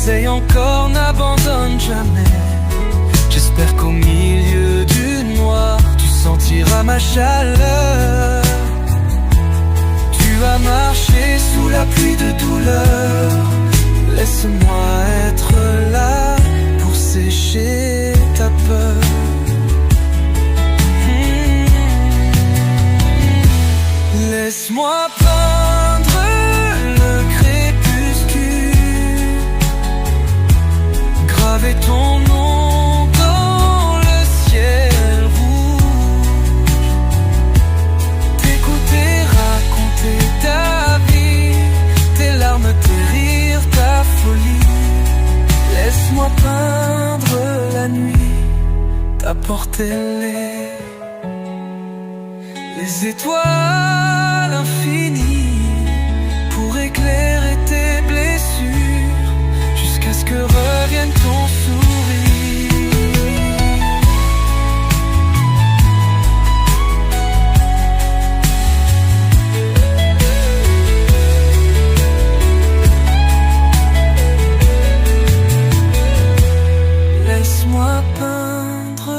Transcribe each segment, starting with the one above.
essaye encore, n'abandonne jamais. J'espère qu'au milieu du noir, tu sentiras ma chaleur. Tu vas marcher sous la pluie de douleur. Laisse-moi être là pour sécher ta peur. Laisse-moi peindre le crépuscule, graver ton nom dans le ciel rouge, t'écouter raconter ta vie, tes larmes, tes rires, ta folie. Laisse-moi peindre la nuit, t'apporter les étoiles infinies pour éclairer tes blessures jusqu'à ce que revienne ton sourire. Laisse-moi peindre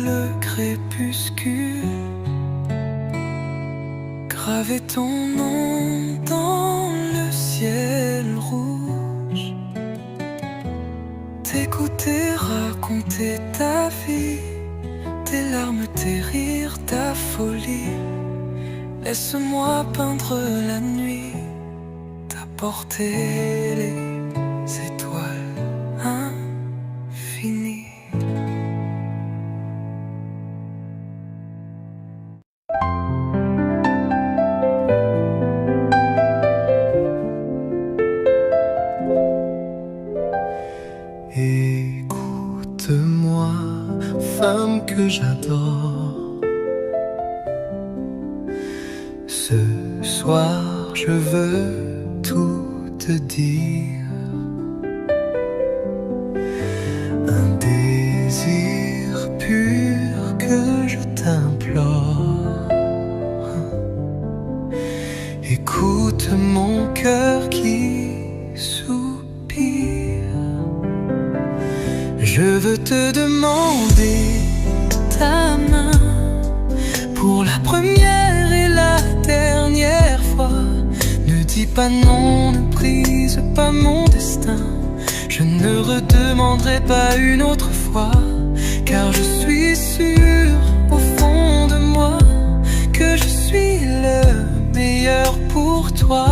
le crépuscule, graver ton nom dans le ciel rouge, t'écouter raconter ta vie, tes larmes, tes rires, ta folie. Laisse-moi peindre la nuit, t'apporter les étoiles infinies. Écoute-moi, femme que j'adore. Ce soir, je veux tout te dire. Un désir pur que je t'implore. Écoute mon cœur qui soupire. Je veux te demander ta main pour la première et la dernière fois. Ne dis pas non, ne brise pas mon destin. Je ne redemanderai pas une autre fois, car je suis sûr au fond de moi que je suis le meilleur pour toi.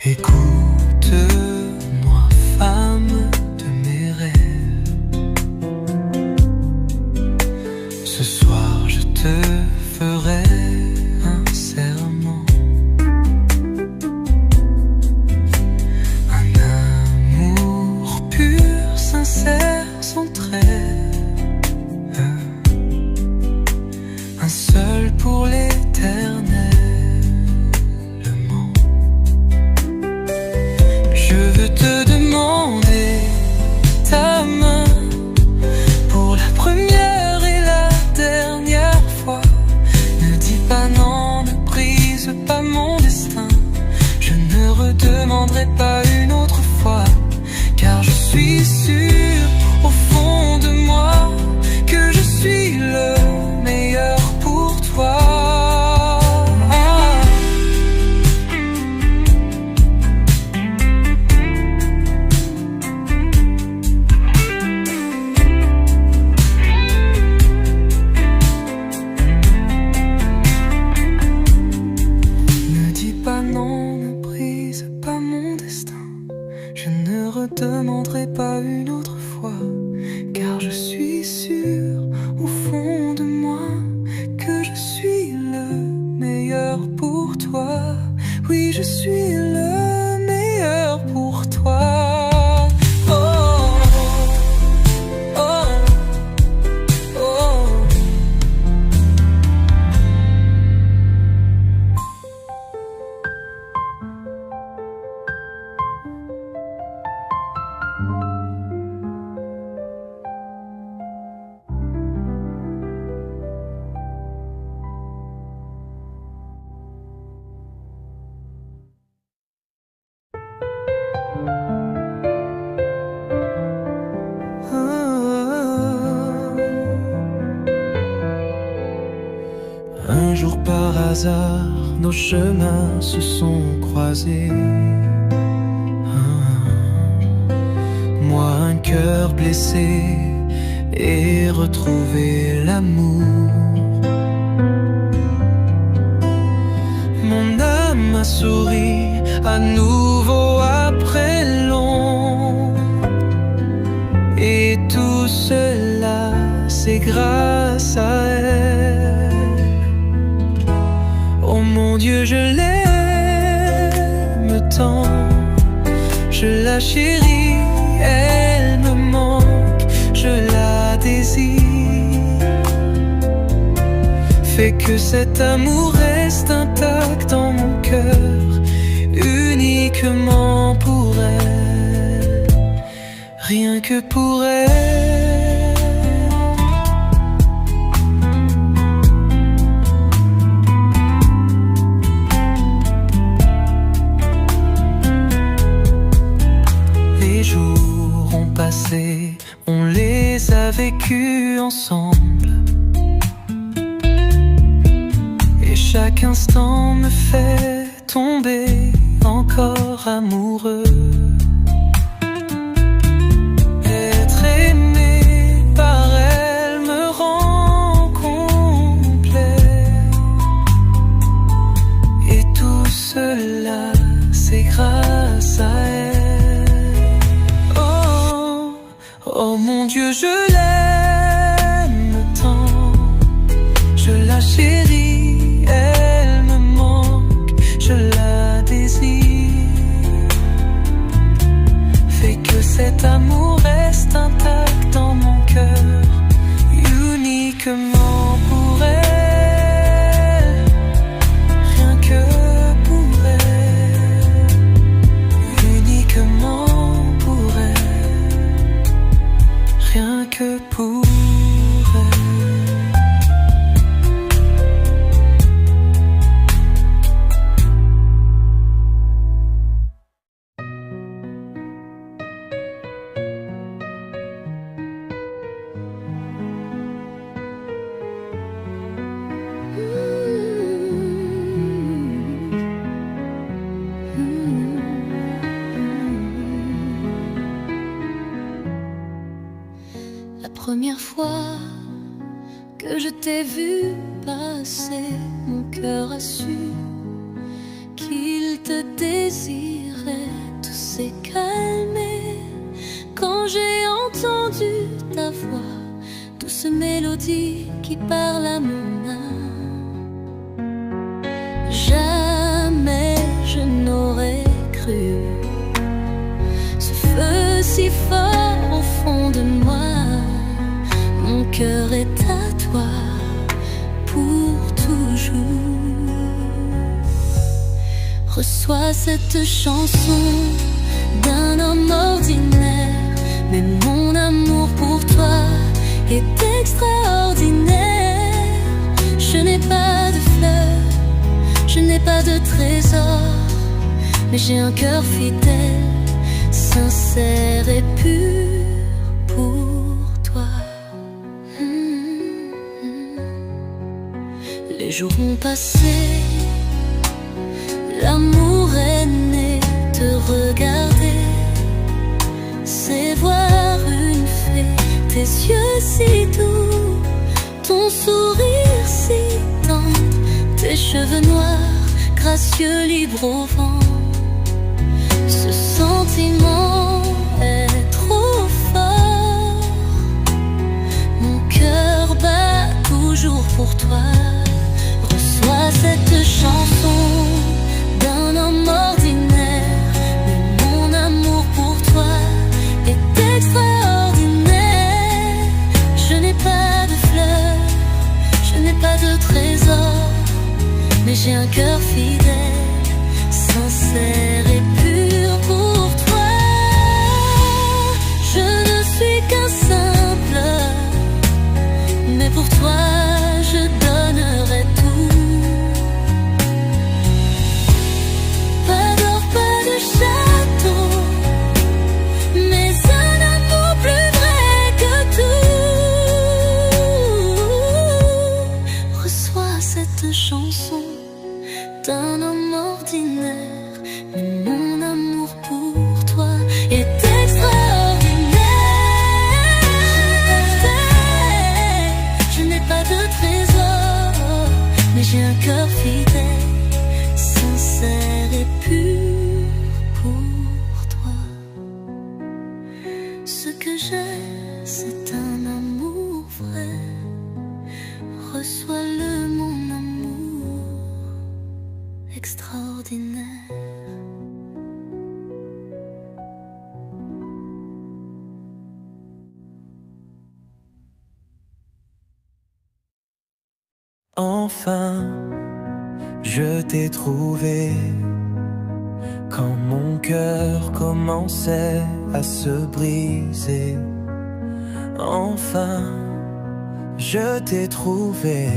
Écoute-moi, femme de mes rêves. Ce soir je te ferai un serment, un amour pur, sincère, sans trêve, un seul pour l'éternellement. Je veux te demander ta main pour la première et la dernière fois. Ne dis pas non, ne brise pas mon destin. Je ne redemanderai pas une autre fois, car je suis sûr au fond de moi que je suis le meilleur pour toi. Ne dis pas non, ne brise pas mon destin. Je ne redemanderai pas une autre fois, car je suis sûr au fond de moi que je suis le meilleur pour toi. Oui, je suis le meilleur pour toi. hasard, nos chemins se sont croisés. Moi un cœur blessé et retrouvé l'amour. Mon âme a souri à nouveau après long. Et tout cela, c'est grâce à elle. Oh mon Dieu, je l'aime tant, je la chéris, elle me manque, je la désire. Fait que cet amour reste intact dans mon cœur, uniquement pour elle, rien que pour elle. Les jours ont passé, on les a vécus ensemble. Chaque instant me fait tomber encore amoureux. Être aimé par elle me rend complet. Et tout cela, c'est grâce à elle. Oh, oh mon Dieu, je l'aime tant, je la chéris. Elle me manque, je la désire. Fait que cet amour reste intact dans mon cœur, uniquement pour elle, rien que pour elle, uniquement pour elle, rien que pour elle. La première fois que je t'ai vu passer, mon cœur a su qu'il te désirait. Tout s'est calmé quand j'ai entendu ta voix, douce mélodie qui parle à mon âme. Jamais je n'aurais cru ce feu si fort au fond de moi. Mon cœur est à toi pour toujours. Reçois cette chanson d'un homme ordinaire, mais mon amour pour toi est extraordinaire. Je n'ai pas de fleurs, je n'ai pas de trésor, mais j'ai un cœur fidèle, sincère et pur pour toi. Les jours ont passé, l'amour est né. Te regarder, c'est voir une fée. Tes yeux si doux, ton sourire si tendre, tes cheveux noirs, gracieux, libres au vent. Ce sentiment est trop fort, mon cœur bat toujours pour toi. Reçois cette chanson d'un homme ordinaire, mais mon amour pour toi est extraordinaire. Je n'ai pas de fleurs, je n'ai pas de trésor, mais j'ai un cœur fidèle, sincère et pur pour toi. Je ne suis qu'un simple, mais pour toi je donnerai tout. Enfin, je t'ai trouvé. Quand mon cœur commençait à se briser, enfin, je t'ai trouvé.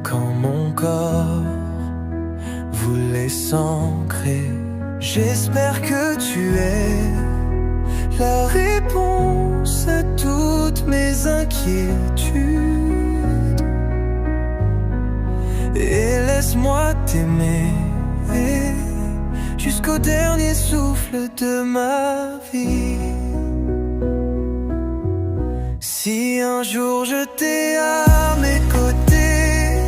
Quand mon corps voulait s'ancrer, j'espère que tu es la réponse à toutes mes inquiétudes. Et laisse-moi t'aimer jusqu'au dernier souffle de ma vie. Si un jour je t'ai à mes côtés,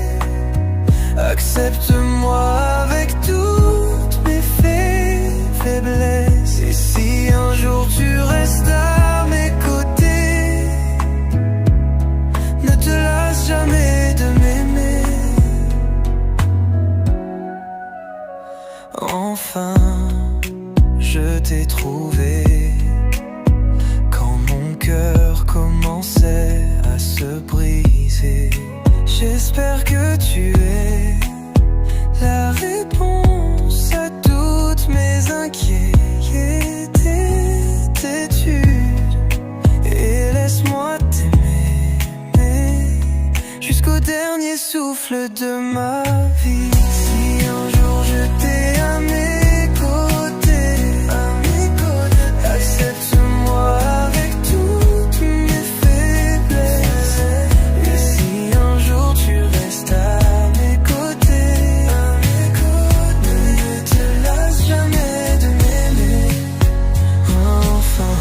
accepte-moi avec toutes mes faiblesses. Et si un jour tu restes à mes côtés, ne te lasse jamais de m'aimer. Enfin, je t'ai trouvé. Quand mon cœur commençait à se briser, j'espère que tu es la réponse à toutes mes inquiétudes. Et laisse-moi t'aimer jusqu'au dernier souffle de ma vie. Si un jour je t'ai à mes côtés, accepte-moi avec toutes mes faiblesses. Et si un jour tu restes à mes côtés, ne te lasse jamais de m'aimer. Enfin,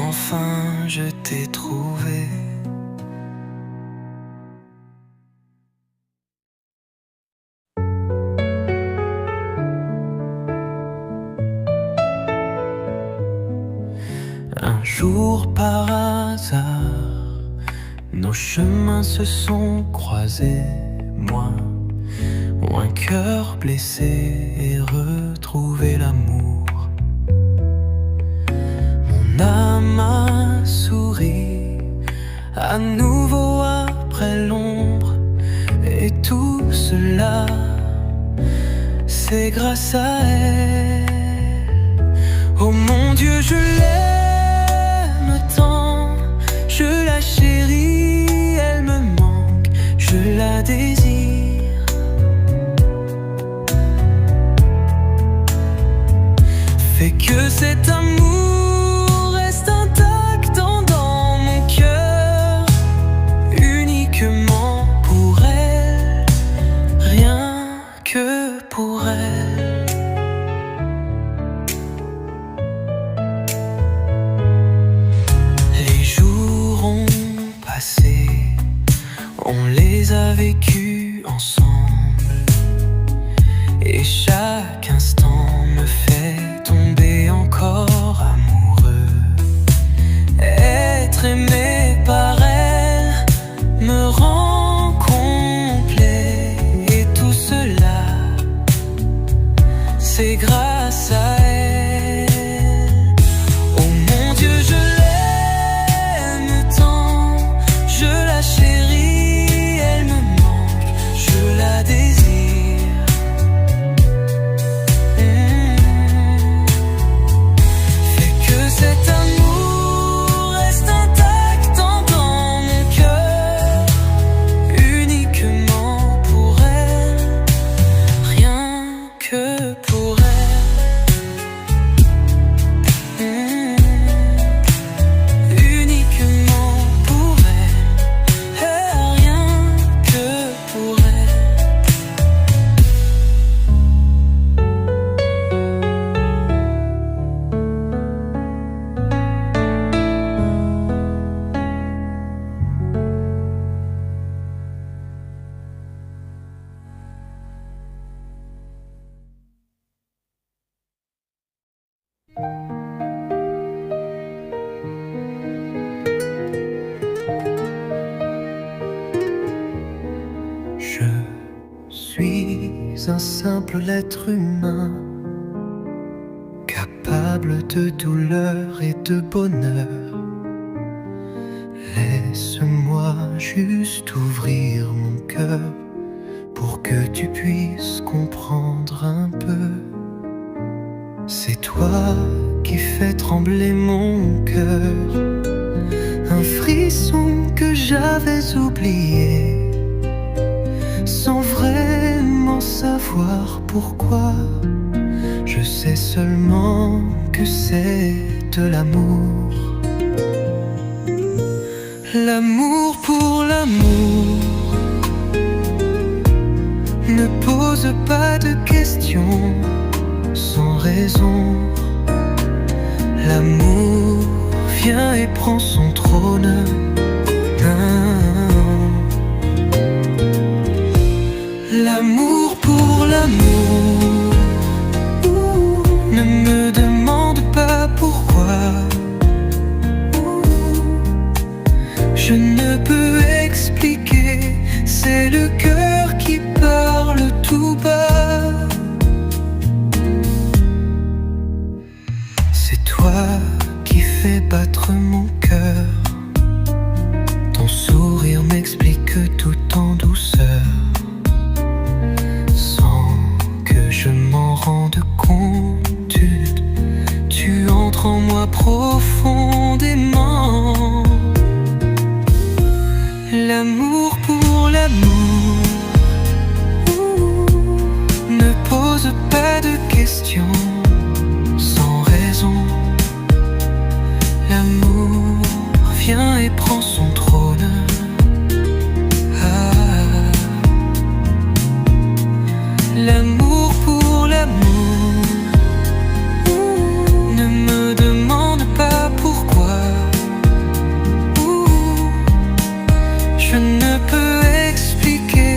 enfin, je t'ai trouvé. Un jour par hasard, nos chemins se sont croisés. Moi, un cœur blessé, et retrouvé l'amour. Mon âme a souri à nouveau après l'ombre. Et tout cela, c'est grâce à elle. Oh mon Dieu, je l'aime tant, je la chéris, elle me manque, je la désire. Fais que cet amour reste intact dans mon cœur, uniquement pour elle, rien que pour elle. Les jours ont passé, on les a vécus ensemble, et chaque instant me fait tomber encore amoureux. Être aimé par elle me rend complet, et tout cela, c'est grâce à elle. Oh mon Dieu, je l'aime tant, je la chéris, elle me manque, je la désire. Fais que cet amour reste intact dans mon cœur, uniquement pour elle, rien que pour elle. Uniquement pour elle, rien que pour elle. un simple être humain, capable de douleur et de bonheur. Laisse-moi juste ouvrir mon cœur pour que tu puisses comprendre un peu. C'est toi qui fais trembler mon cœur, un frisson que j'avais oublié, sans vraiment savoir pourquoi. Je sais seulement que c'est de l'amour. L'amour pour l'amour ne pose pas de questions sans raison. L'amour vient et prend son trône. L'amour pour l'amour ne me demande pas pourquoi. Je ne peux expliquer, c'est le cœur qui parle tout bas. C'est toi qui fais battre mon cœur. Ton sourire m'explique tout en douceur, sans que je m'en rende compte. Tu entres en moi profondément. L'amour pour l'amour ne pose pas de questions sans raison. L'amour vient et prend son trône. L'amour pour l'amour ne me demande pas pourquoi. Je ne peux expliquer,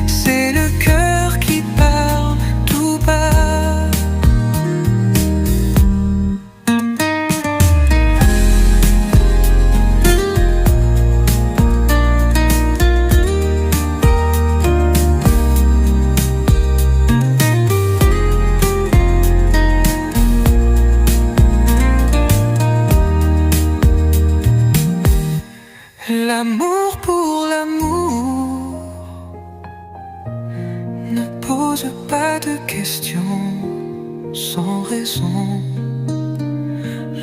c'est le cœur qui parle tout bas. L'amour pour l'amour ne pose pas de questions sans raison.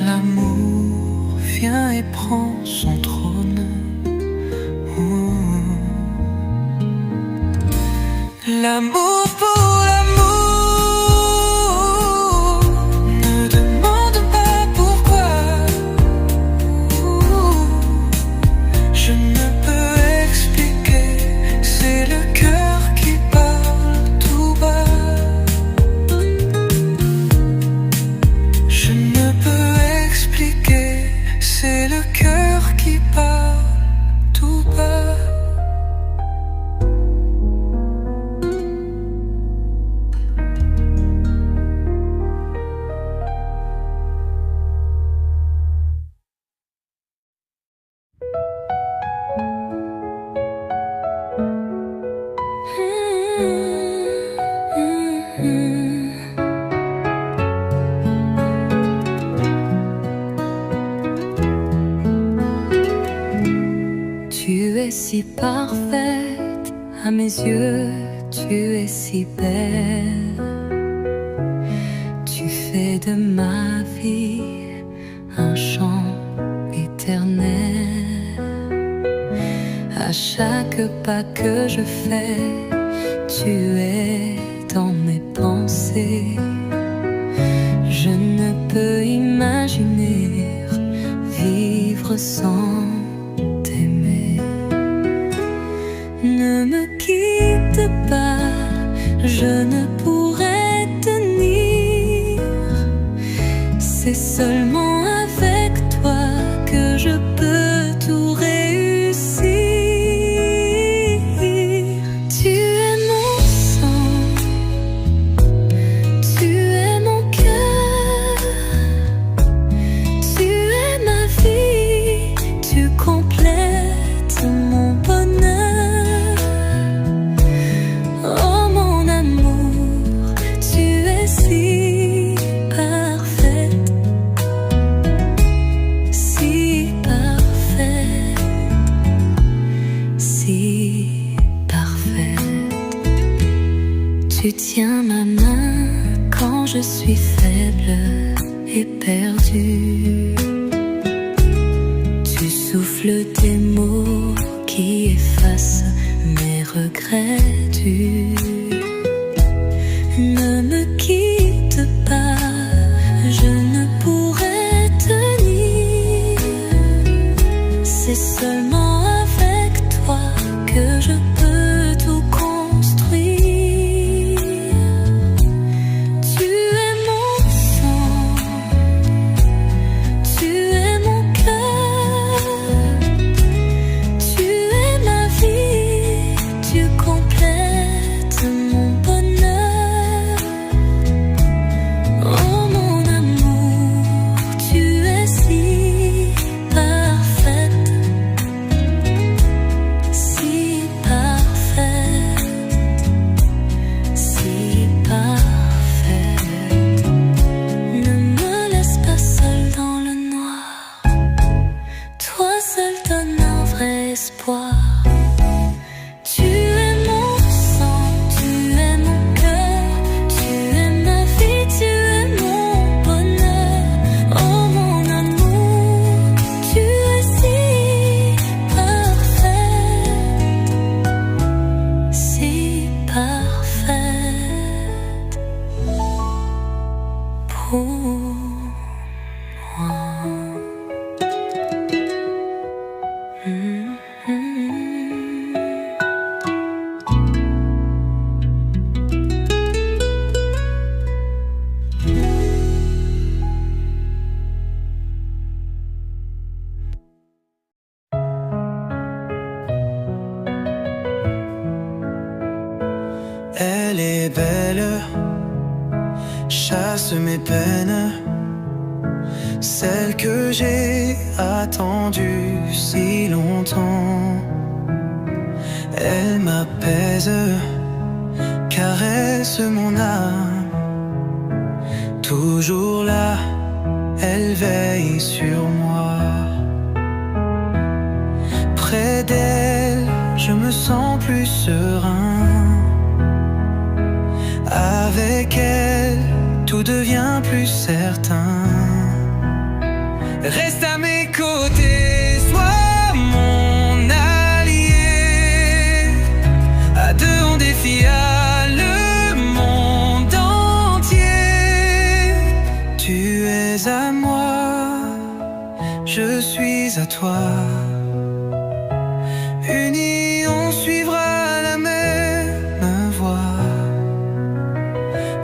L'amour vient et prend son trône. L'amour pour l'amour ne demande pas pourquoi. Je ne peux expliquer, c'est le cœur qui parle tout bas. Je ne peux expliquer, c'est le cœur qui parle tout bas. Tu es si parfaite à mes yeux, tu es si belle. Tu fais de ma vie un chant éternel. À chaque pas que je fais, tu es dans mes pensées. Je ne peux imaginer vivre sans t'aimer. Ne me quitte pas, je ne pourrai tenir. C'est seulement avec toi que je peux tout réussir. Tu es mon sang, tu es mon cœur, tu es ma vie, tu complètes mon bonheur. Oh mon amour, Tiens ma main quand je suis faible et perdue. Tu souffles tes mots qui effacent mes regrets dus. Ne me quitte pas, je ne pourrai tenir. C'est seulement avec toi que je peux tout construire. Tu es mon sang, tu es mon cœur, tu es ma vie, tu complètes mon bonheur. Oh mon amour, tu es si parfaite, si parfaite, si parfaite. Ne me laisse pas seule dans le noir, toi seul donne un vrai espoir. Tu es mon sang, tu es mon cœur, tu es ma vie, tu es mon bonheur. Oh mon amour, tu es si parfaite, si parfaite pour moi. Elle est belle, chasse mes peines, celle que j'ai attendue si longtemps. Elle m'apaise, caresse mon âme. Toujours là, elle veille sur moi. Près d'elle, je me sens plus serein. Avec elle, tout devient plus certain. Reste à mes côtés, sois mon allié. À deux on défia le monde entier. Tu es à moi, je suis à toi. Unis on suivra la même voie.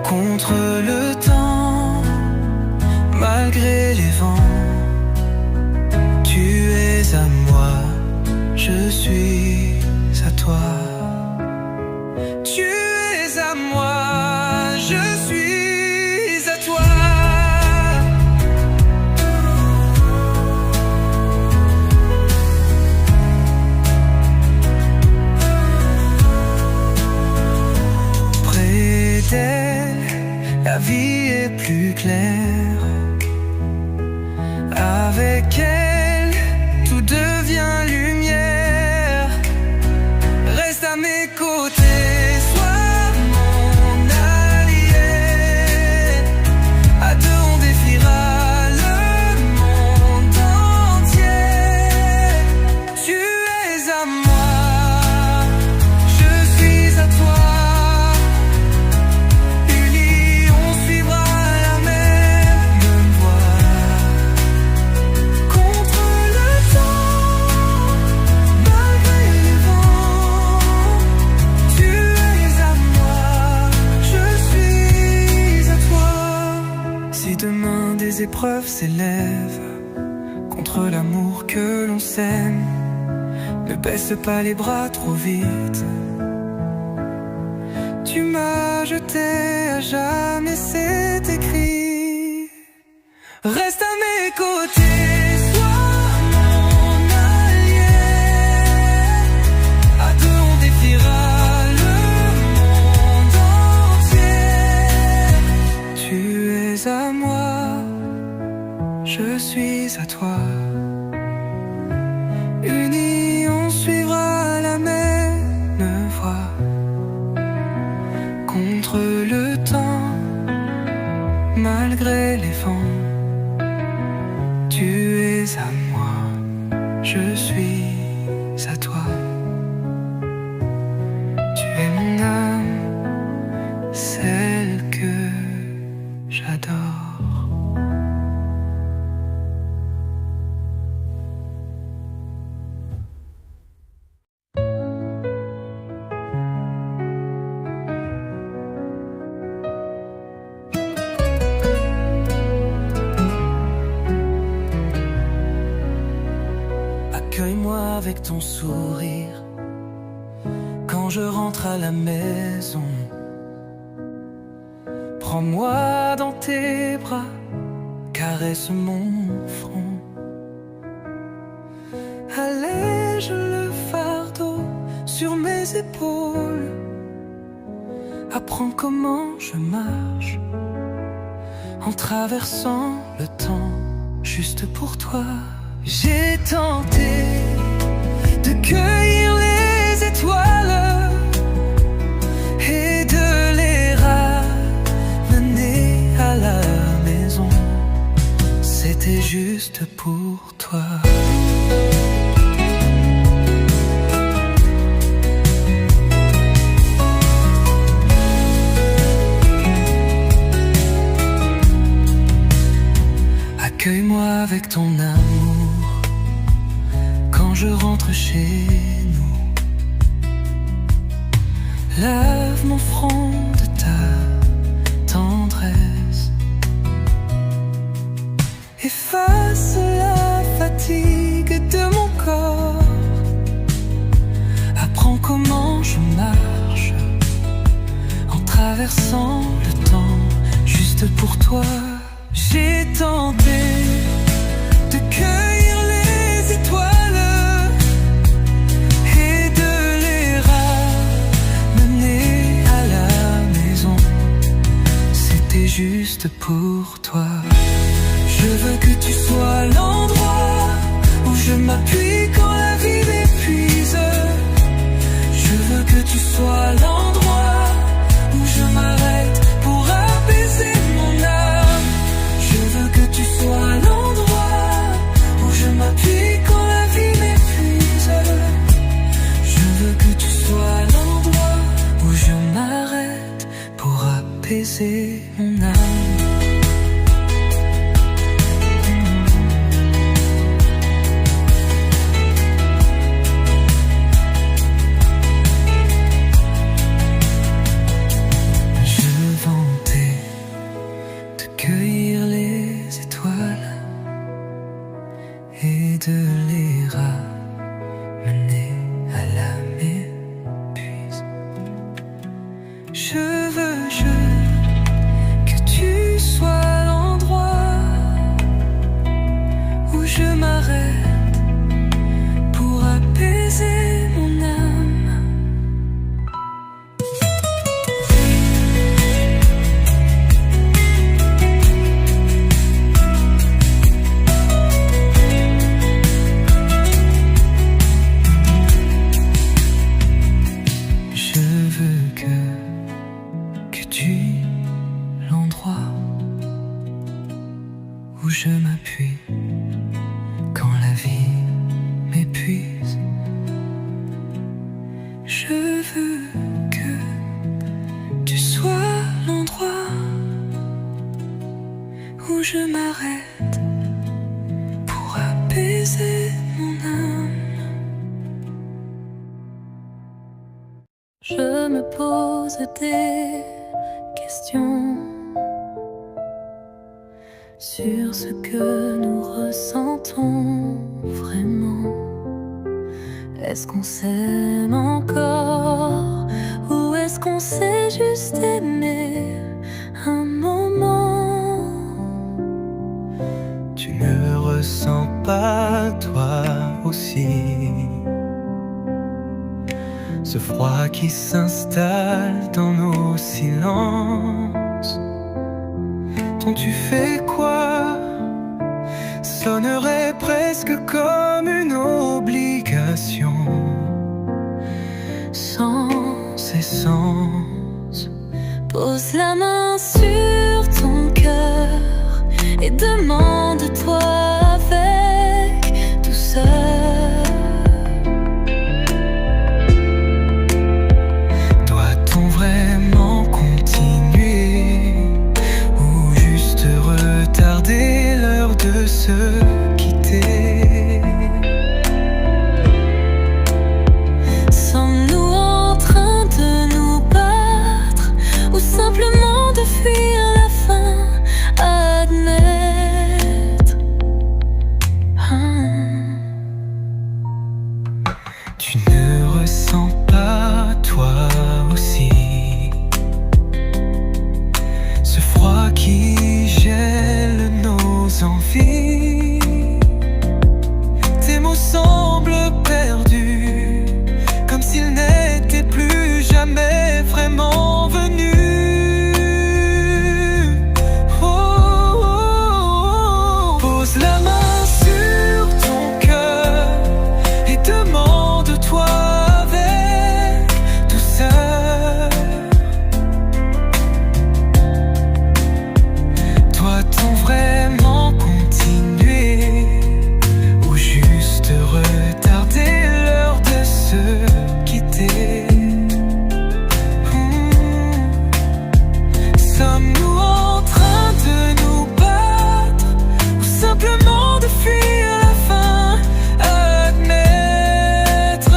Contre le temps, malgré les vents, tu es à moi, je suis à toi. Tu es à moi, je suis à toi. Près d'elle, la vie est plus claire. Avec elle, tout devient lumière. Reste à mes côtés, sois mon allié. À deux on défiera le monde entier. Tu es à moi, je suis à toi. Unis on suivra la même voie. Contre le temps, malgré les vents, tu es à moi, je suis à toi. Si demain des épreuves s'élèvent contre l'amour que l'on sème, ne baisse pas les bras trop vite. Tu m'as jeté à jamais, c'est écrit. Reste à mes côtés, sois mon allié. À deux on défiera le monde entier. Tu es à moi, je suis à toi. Unis on suivra la même voie. Contre éléphant. Tu es à moi, je suis à toi. Tu es mon âme, celle que j'adore. Accueille-moi avec ton sourire quand je rentre à la maison. Prends-moi dans tes bras, caresse mon front. Allège le fardeau sur mes épaules. Apprends comment je marche en traversant le temps juste pour toi. J'ai tenté de cueillir les étoiles et de les ramener à la maison. C'était juste pour toi. Accueille-moi avec ton amour quand je rentre chez nous. Lave mon front de ta tendresse. Efface la fatigue de mon corps. Apprends comment je marche en traversant le temps juste pour toi. J'ai tenté de cueillir les étoiles et de les ramener à la maison. C'était juste pour toi. Je veux que tu sois l'endroit où je m'appuie quand la vie m'épuise. Je veux que tu sois l'endroit où je m'arrête pour apaiser mon âme. Je veux que tu sois l'endroit où je m'appuie quand la vie m'épuise. Je veux que tu sois l'endroit où je m'arrête pour apaiser mon âme. Cueillir les étoiles et de les ramener à la m'épuise. Je veux que tu sois l'endroit où je m'arrête pour apaiser mon âme. Où je m'appuie quand la vie m'épuise. Je veux que tu sois l'endroit où je m'arrête pour apaiser mon âme. Je me pose des questions sur ce que nous ressentons vraiment. Est-ce qu'on s'aime encore ou est-ce qu'on s'est juste aimé un moment? Tu ne ressens pas toi aussi ce froid qui s'installe dans nos silences? Quand tu fais quoi sonnerait presque comme une obligation, Sans essence. pose la main sur ton cœur et demande-toi avec douceur. Doit-on vraiment continuer ou juste retarder l'heure de se quitter? Sommes-nous en train de nous battre ou simplement de fuir la fin à admettre? Tu ne ressens pas toi aussi ce froid qui gèle nos envies? Tes mots semblent perdus, comme s'ils n'étaient plus jamais vraiment venus. Oh, oh, oh. Pose la main sur ton cœur et demande-toi avec douceur. Doit-on vraiment continuer ou juste retarder l'heure de se quitter? Sommes-nous en train de nous battre ou simplement de fuir la fin à admettre?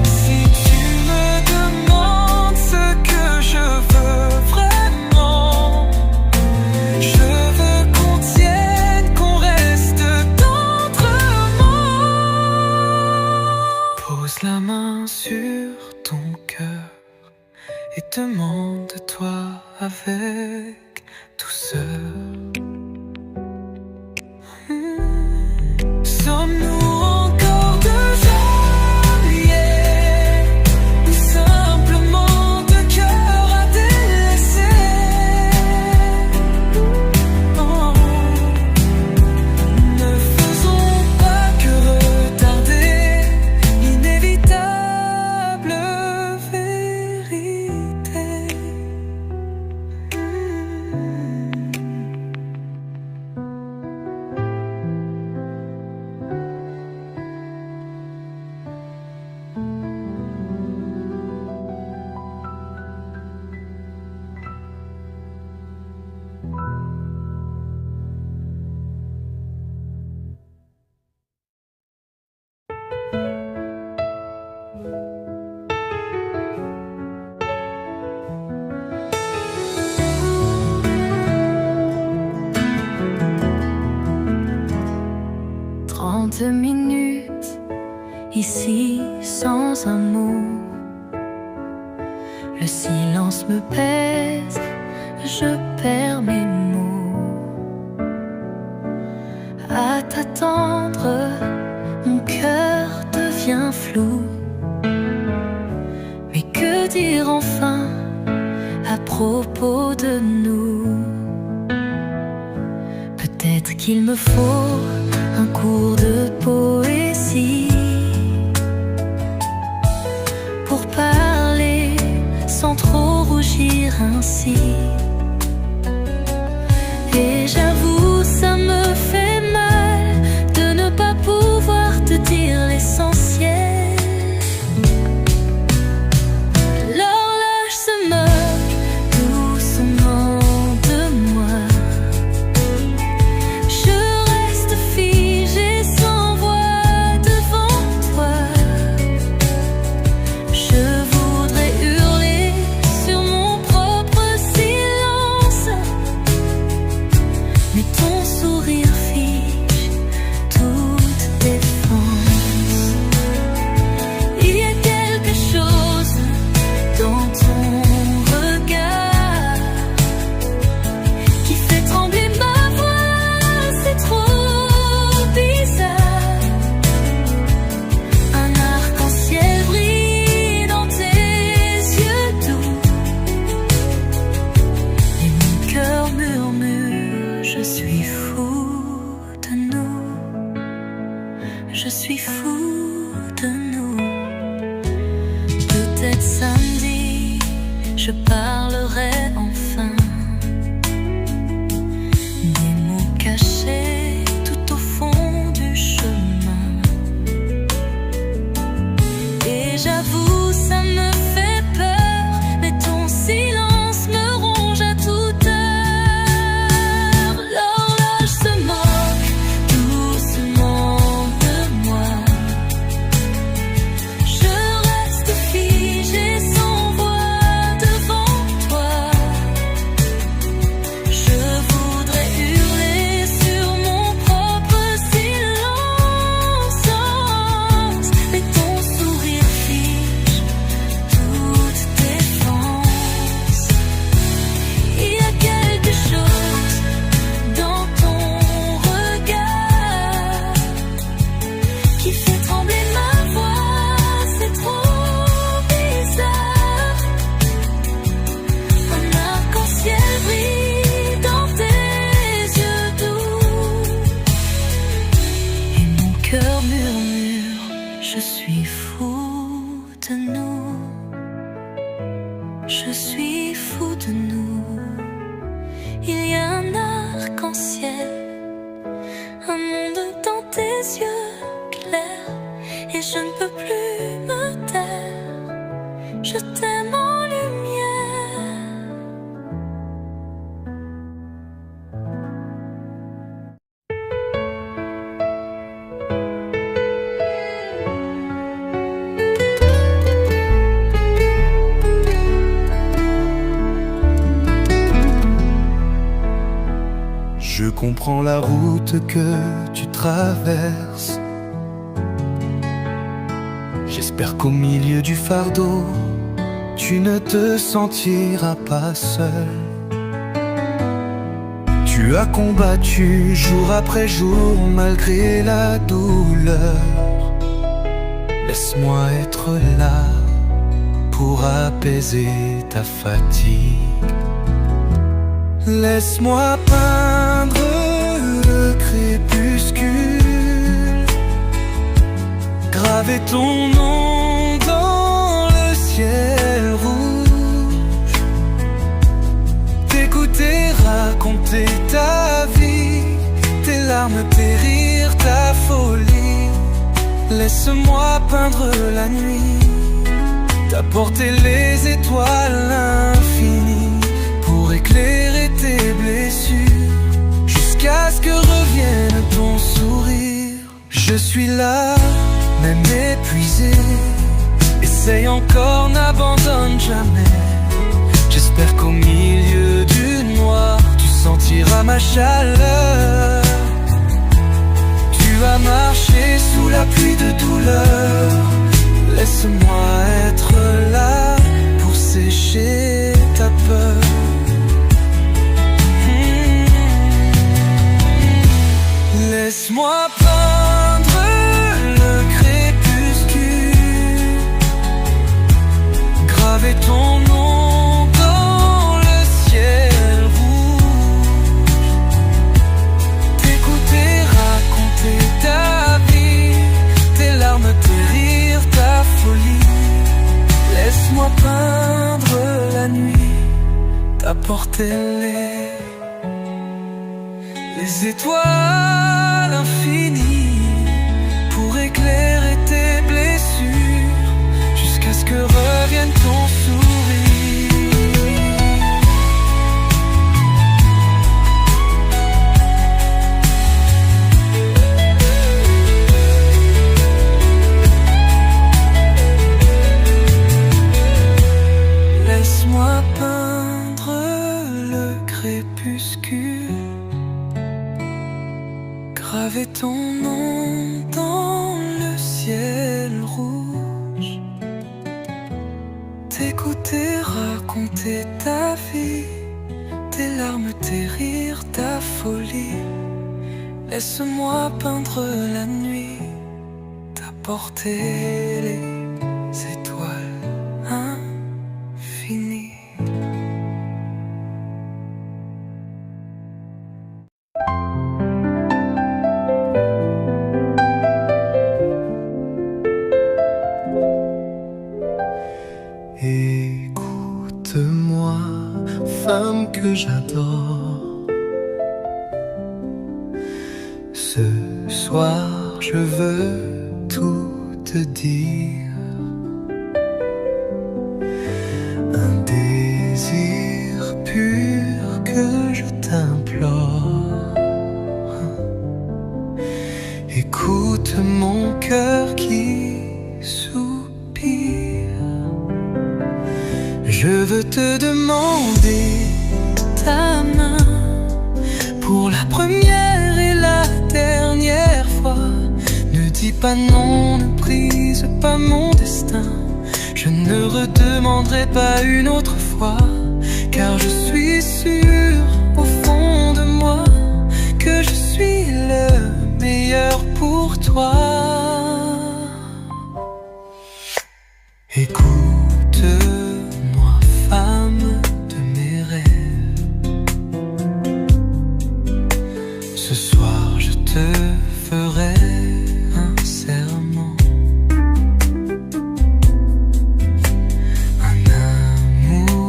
Si tu me demandes ce que je veux vraiment, je veux qu'on tienne, qu'on reste tendrement. Pose la main sur ton cœur et demande-toi avec douceur. Sommes-nous encore deux alliés ou simplement deux cœurs à délaisser? Oh. Ne faisons pas que retarder l'inévitable vérité. Trente minutes ici sans un mot. Le silence me pèse, je perds mes mots. À t'attendre, mon cœur devient flou. Mais que dire enfin à propos de nous? Peut-être qu'il me faut un cours de poésie pour parler sans trop rougir ainsi. Et j'avoue, ça me fait mal de ne pas pouvoir te dire l'essentiel. L'horloge se moque doucement de moi. Je reste figée sans voix devant toi. Je voudrais hurler sur mon propre silence, mais ton sourire fige toute défense. Il y a quelque chose dans ton regard qui fait trembler ma voix, c'est trop bizarre. Un arc-en-ciel brille dans tes yeux doux, et mon cœur murmure, je suis fou de nous. Je suis fou de nous. Peut-être samedi, je parlerai enfin Je suis fou de nous. Il y a un arc-en-ciel, un monde dans tes yeux clairs, et je ne peux plus me taire. Je t'aime en lumière. Je comprends la route que tu traverses. J'espère qu'au milieu du fardeau, tu ne te sentiras pas seul. Tu as combattu jour après jour malgré la douleur. Laisse-moi être là pour apaiser ta fatigue. Laisse-moi peindre le crépuscule, graver ton nom dans le ciel rouge, t'écouter raconter ta vie, tes larmes, tes rires, ta folie. Laisse-moi peindre la nuit, t'apporter les étoiles infinies pour éclairer tes blessures, jusqu'à ce que revienne ton sourire. Je suis là, même épuisé, essaye encore, n'abandonne jamais. J'espère qu'au milieu du noir, tu sentiras ma chaleur. Tu vas marcher sous la pluie de douleur. Laisse-moi être là pour sécher ta peur. Laisse-moi peindre le crépuscule, graver ton nom dans le ciel rouge, t'écouter raconter ta vie, tes larmes, tes rires, ta folie. Laisse-moi peindre la nuit, t'apporter les étoiles infinies pour éclairer tes blessures, jusqu'à ce que revienne ton sourire. Laisse-moi peindre le crépuscule, graver ton nom dans le ciel rouge, t'écouter raconter ta vie, tes larmes, tes rires, ta folie. Laisse-moi peindre la nuit, t'apporter les étoiles infinies. Écoute-moi, femme que j'adore. Ce soir, je veux tout te dire. Un désir pur que je t'implore. Écoute mon cœur qui soupire. Je veux te demander ta main pour la première et la dernière fois. Ne dis pas non, ne brise pas mon destin. Je ne redemanderai pas une autre fois, car je suis sûr au fond de moi que je suis le meilleur pour toi. Écoute-moi, femme de mes rêves. Ce soir, je te ferai un serment, un amour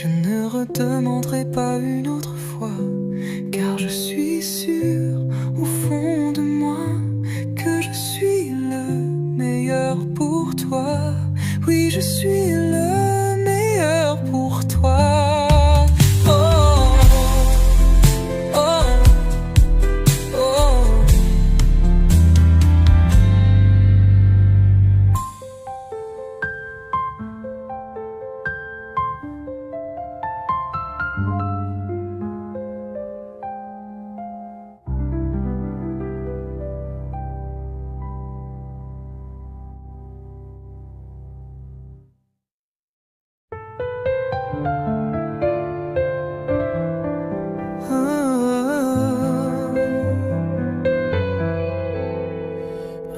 je ne redemanderai pas une autre fois, car je suis sûr au fond de moi que je suis le meilleur pour toi. Oui, je suis le meilleur pour toi. Oh, oh, oh.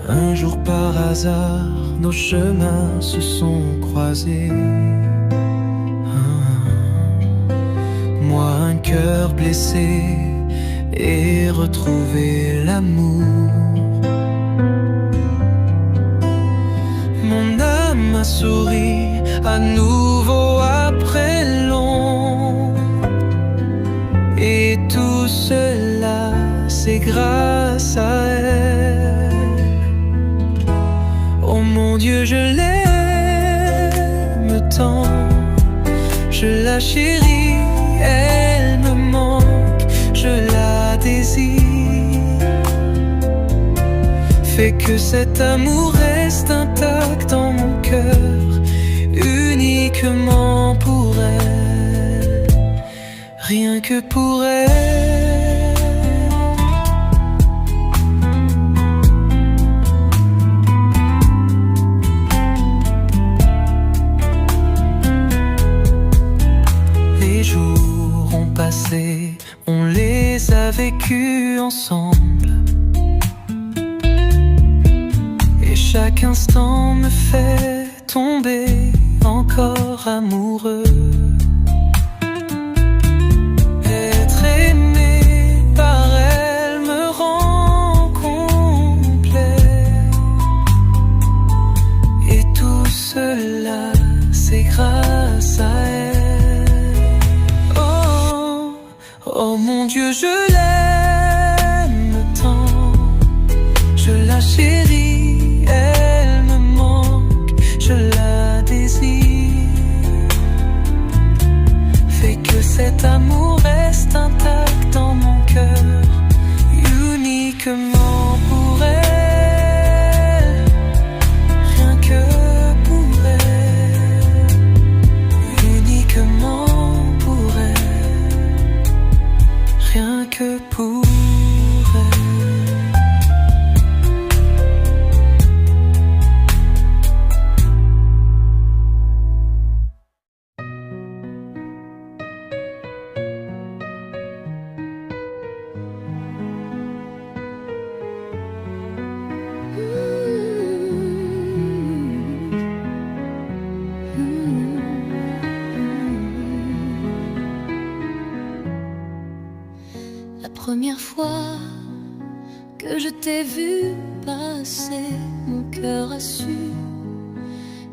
Un jour par hasard, nos chemins se sont croisés. Moi un cœur blessé et retrouvé l'amour. Mon âme a souri à nouveau après long. Et tout cela, c'est grâce à elle. Oh mon Dieu, je l'aime tant, je la chéris, elle me manque, je la désire. Fais que cet amour reste intact dans mon cœur, uniquement pour elle, rien que pour elle. Les jours ont passé, on les a vécus ensemble, et chaque instant me fait tomber encore amoureux. Être aimé par elle me rend complet, et tout cela c'est grâce à elle. Oh, oh mon Dieu, je l'aime tant, je la chéris, elle me manque, je la désire. Fais que cet amour reste intact dans mon cœur, uniquement pour elle, rien que pour elle, uniquement pour elle, rien que pour elle. La première fois que je t'ai vu passer, mon cœur a su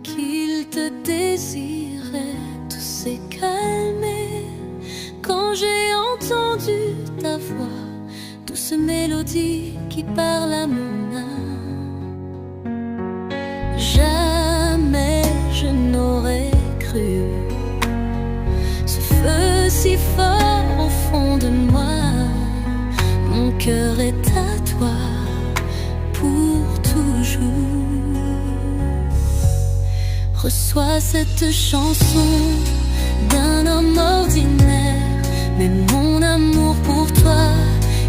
qu'il te désirait. Tout s'est calmé quand j'ai entendu ta voix, douce mélodie qui parle à mon âme. Jamais je n'aurais cru ce feu si fort au fond de moi. Mon cœur est à toi pour toujours. Reçois cette chanson d'un homme ordinaire, mais mon amour pour toi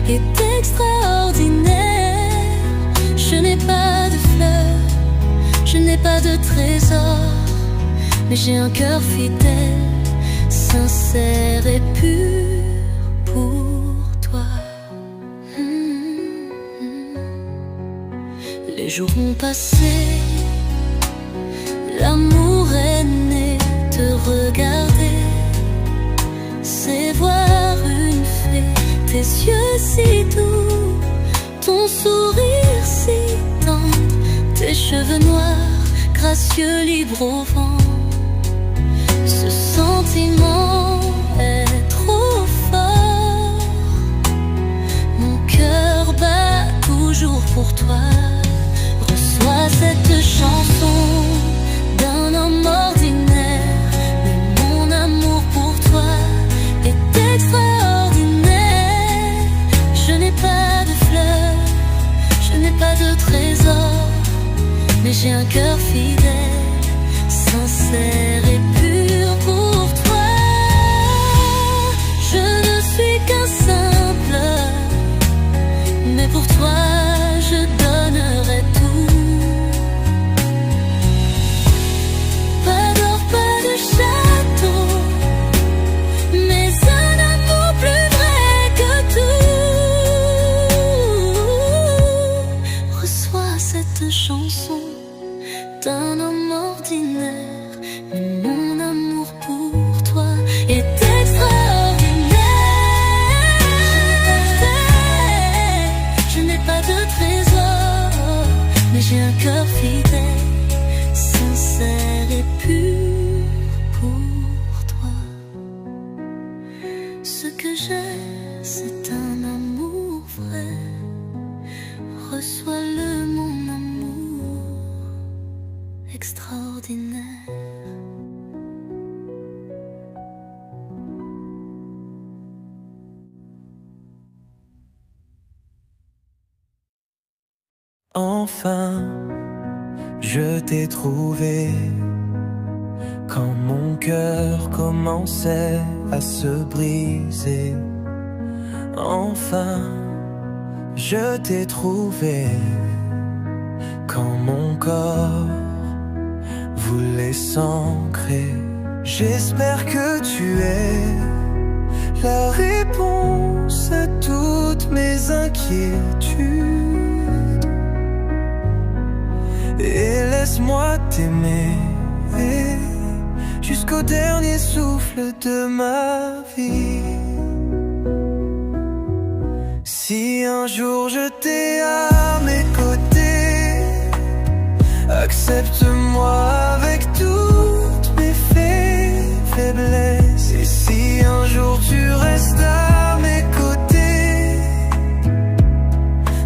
est extraordinaire. Je n'ai pas de fleurs, je n'ai pas de trésor, mais j'ai un cœur fidèle, sincère et pur pour toi. Les jours ont passé, l'amour est né. Te regarder, c'est voir une fée. Tes yeux si doux, ton sourire si tendre, tes cheveux noirs, gracieux, libres au vent. Ce sentiment Ce que j'ai, c'est un amour vrai. Reçois-le, mon amour extraordinaire. Enfin, je t'ai trouvé quand mon cœur commençait à se briser. Enfin, je t'ai trouvé quand mon corps voulait s'ancrer. J'espère que tu es la réponse à toutes mes inquiétudes. Et laisse-moi t'aimer jusqu'au dernier souffle de ma vie. Si un jour je t'ai à mes côtés, accepte-moi avec toutes mes faiblesses. Et si un jour tu restes à mes côtés,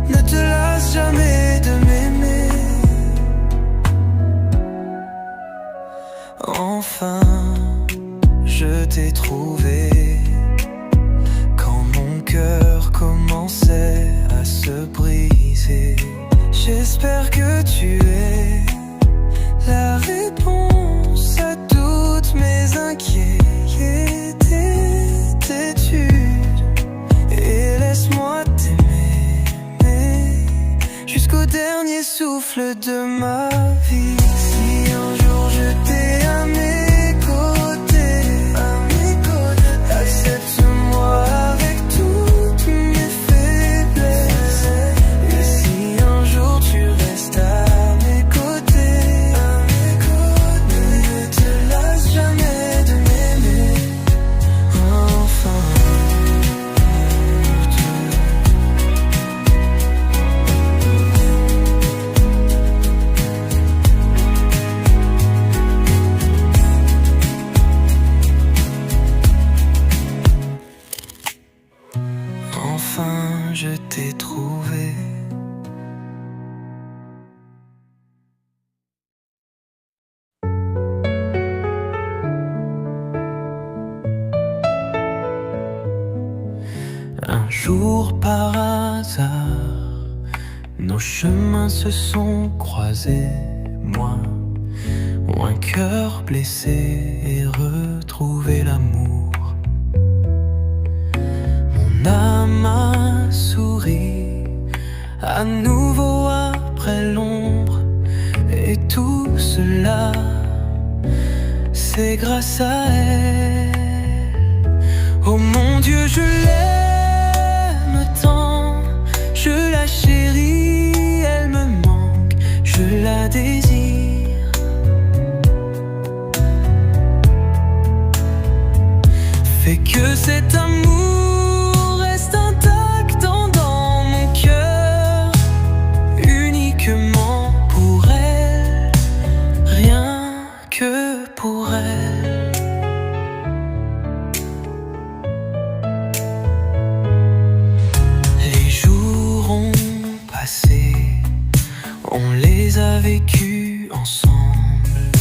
ne te lasse jamais de m'aimer. Enfin, je t'ai trouvé quand mon cœur commençait à se briser. J'espère que tu es la réponse à toutes mes inquiétudes. Et laisse-moi t'aimer jusqu'au dernier souffle de ma vie. Si un jour je t'ai à mes côtés, accepte-moi avec toutes mes faiblesses. Et si un jour tu restes à mes côtés, ne te lasse jamais de m'aimer. Enfin, enfin, je t'ai trouvé. Un jour par hasard, nos chemins se sont croisés. Moi, un cœur blessé et retrouvé l'amour. Mon âme a souri à nouveau après l'ombre. Et tout cela, c'est grâce à elle. Oh mon Dieu, je l'aime tant, je la chéris, elle me manque, je la désire. Fais que cet amour reste intact dans mon cœur, uniquement pour elle, rien que pour elle. On les a vécus ensemble,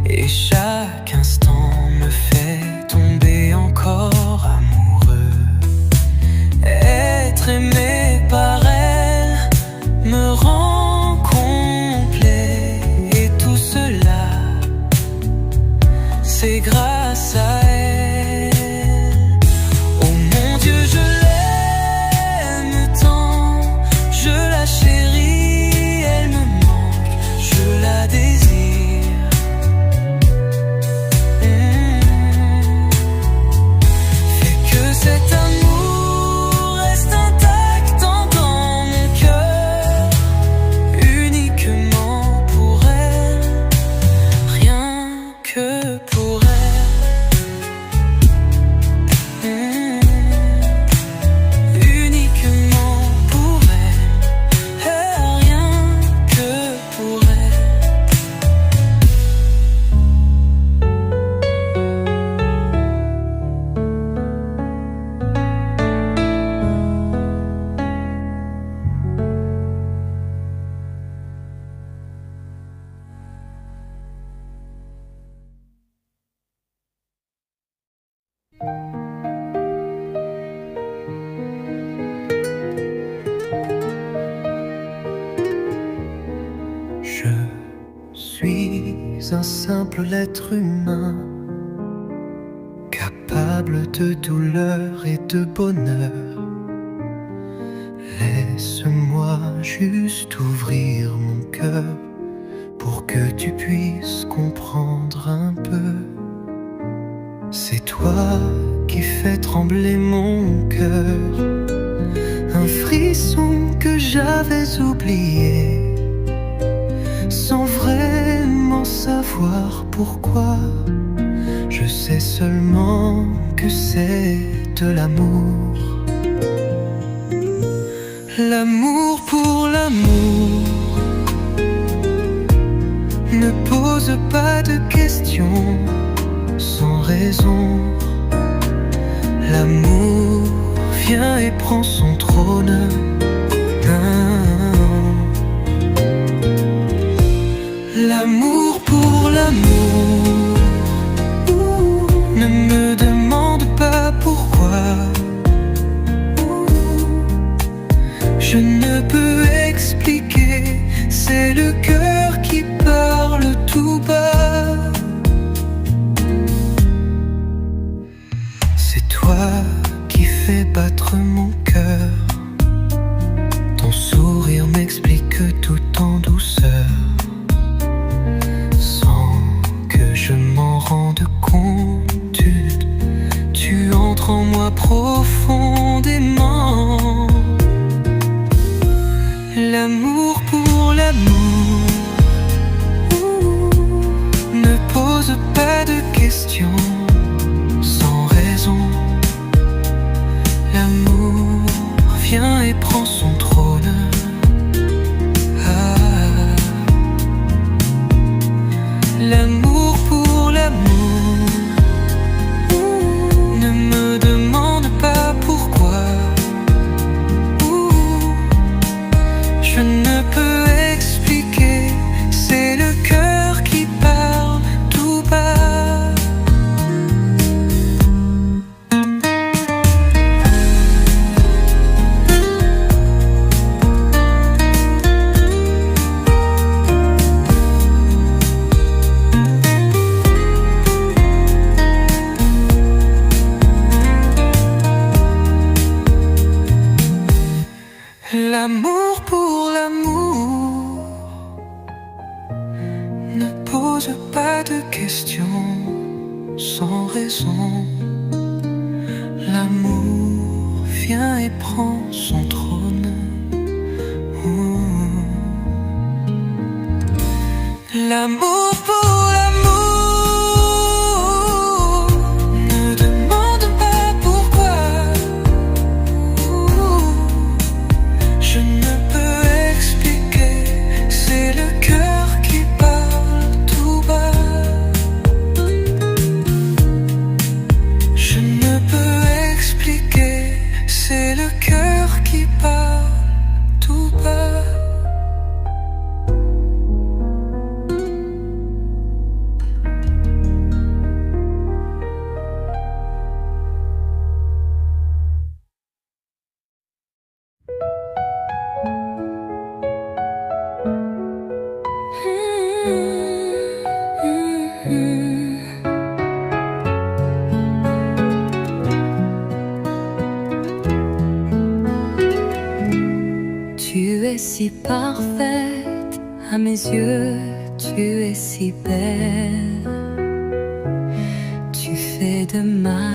et chaque instant me fait tomber encore amoureux. Être aimé par elle me rend complet, et tout cela, c'est grâce à elle. Oh mon Dieu, je l'aime tant, je la chéris, elle me manque, Je suis un simple être humain, capable de douleur et de bonheur. Laisse-moi juste ouvrir mon cœur pour que tu puisses comprendre un peu. C'est toi qui fais trembler mon cœur, un frisson que j'avais oublié, sans vraiment savoir pourquoi. Je sais seulement que c'est de l'amour. L'amour pour l'amour ne pose pas de questions sans raison. L'amour vient et prend son trône. L'amour pour l'amour ne me demande pas pourquoi. Je ne peux expliquer, c'est le cœur qui parle tout bas. C'est toi qui fais battre mon cœur. Ton sourire m'explique tout en douceur, sans que je m'en rende compte. Tu entres en moi profondément. L'amour pour l'amour ne pose pas de questions sans raison. L'amour vient et prend son trône. L'amour pour l'amour ne me demande pas pourquoi. Je ne peux expliquer, c'est le cœur qui parle tout bas. L'amour pour l'amour ne pose pas de questions sans raison. L'amour vient et prend son trône. L'amour pour l'amour ne demande pas pourquoi. Je ne peux expliquer, c'est le cœur qui parle tout bas. Je ne peux expliquer, c'est le cœur qui parle tout bas. Tu es si parfaite à mes yeux, tu es si belle. Tu fais de ma